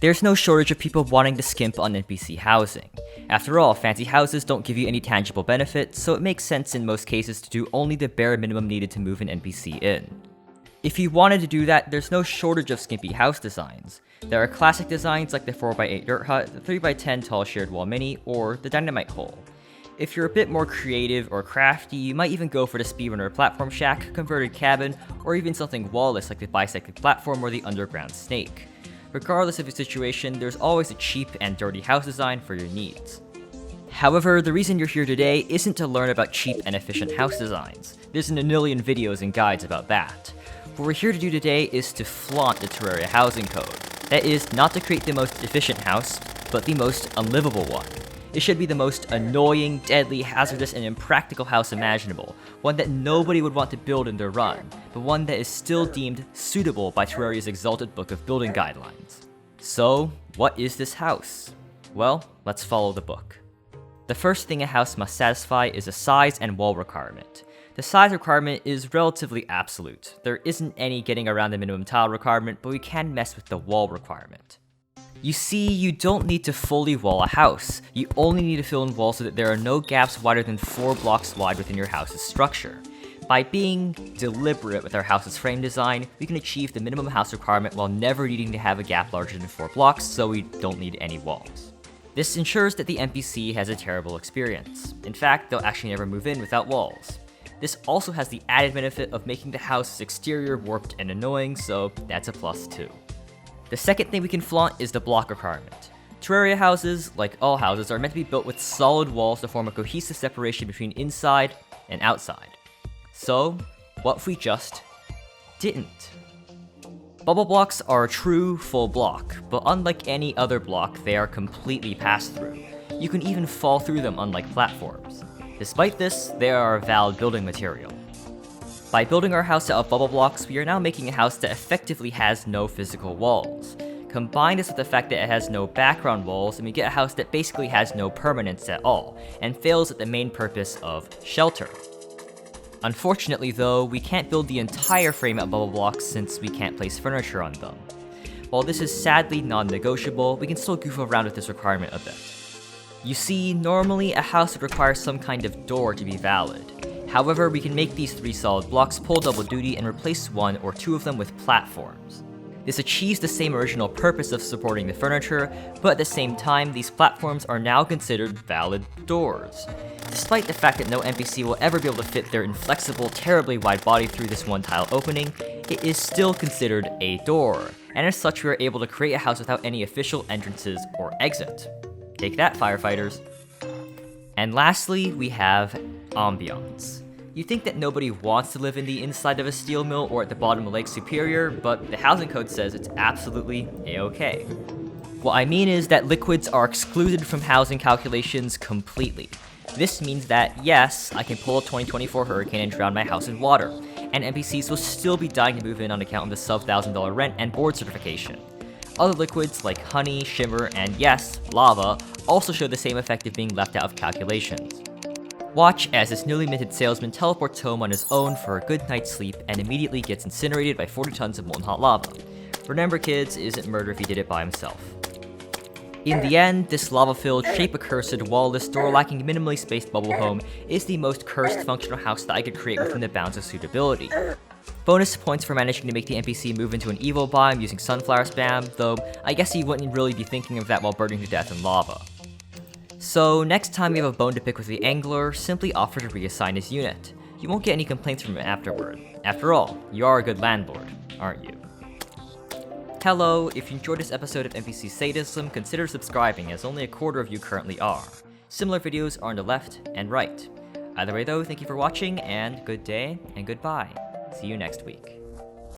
There's no shortage of people wanting to skimp on NPC housing. After all, fancy houses don't give you any tangible benefits, so it makes sense in most cases to do only the bare minimum needed to move an NPC in. If you wanted to do that, there's no shortage of skimpy house designs. There are classic designs like the 4x8 dirt hut, the 3x10 tall shared wall mini, or the dynamite hole. If you're a bit more creative or crafty, you might even go for the speedrunner platform shack, converted cabin, or even something wall-less like the bisected platform or the underground snake. Regardless of your situation, there's always a cheap and dirty house design for your needs. However, the reason you're here today isn't to learn about cheap and efficient house designs. There's a million videos and guides about that. What we're here to do today is to flaunt the Terraria housing code. That is, not to create the most efficient house, but the most unlivable one. It should be the most annoying, deadly, hazardous, and impractical house imaginable, one that nobody would want to build in their run, but one that is still deemed suitable by Terraria's exalted book of building guidelines. So, what is this house? Well, let's follow the book. The first thing a house must satisfy is a size and wall requirement. The size requirement is relatively absolute. There isn't any getting around the minimum tile requirement, but we can mess with the wall requirement. You see, you don't need to fully wall a house. You only need to fill in walls so that there are no gaps wider than 4 blocks wide within your house's structure. By being deliberate with our house's frame design, we can achieve the minimum house requirement while never needing to have a gap larger than 4 blocks, so we don't need any walls. This ensures that the NPC has a terrible experience. In fact, they'll actually never move in without walls. This also has the added benefit of making the house's exterior warped and annoying, so that's a plus too. The second thing we can flaunt is the block requirement. Terraria houses, like all houses, are meant to be built with solid walls to form a cohesive separation between inside and outside. So, what if we just didn't? Bubble blocks are a true full block, but unlike any other block, they are completely pass-through. You can even fall through them unlike platforms. Despite this, they are a valid building material. By building our house out of bubble blocks, we are now making a house that effectively has no physical walls. Combine this with the fact that it has no background walls, and we get a house that basically has no permanence at all, and fails at the main purpose of shelter. Unfortunately though, we can't build the entire frame out of bubble blocks since we can't place furniture on them. While this is sadly non-negotiable, we can still goof around with this requirement a bit. You see, normally a house would require some kind of door to be valid. However, we can make these 3 solid blocks pull double duty and replace 1 or 2 of them with platforms. This achieves the same original purpose of supporting the furniture, but at the same time, these platforms are now considered valid doors. Despite the fact that no NPC will ever be able to fit their inflexible, terribly wide body through this one tile opening, it is still considered a door, and as such we are able to create a house without any official entrances or exit. Take that, firefighters. And lastly, we have ambiance. You'd think that nobody wants to live in the inside of a steel mill or at the bottom of Lake Superior, but the housing code says it's absolutely a-okay. What I mean is that liquids are excluded from housing calculations completely. This means that, yes, I can pull a 2024 hurricane and drown my house in water, and NPCs will still be dying to move in on account of the sub-$1,000 rent and board certification. Other liquids like honey, shimmer, and yes, lava also show the same effect of being left out of calculations. Watch as this newly minted salesman teleports home on his own for a good night's sleep and immediately gets incinerated by 40 tons of molten hot lava. Remember kids, it isn't murder if he did it by himself. In the end, this lava-filled, shape-accursed, wall-less, door-lacking, minimally spaced bubble home is the most cursed functional house that I could create within the bounds of suitability. Bonus points for managing to make the NPC move into an evil biome using sunflower spam, though I guess you wouldn't really be thinking of that while burning to death in lava. So next time you have a bone to pick with the angler, simply offer to reassign his unit. You won't get any complaints from him afterward. After all, you are a good landlord, aren't you? Hello, if you enjoyed this episode of NPC Sadism, consider subscribing as only a quarter of you currently are. Similar videos are on the left and right. Either way though, thank you for watching, and good day, and goodbye. See you next week.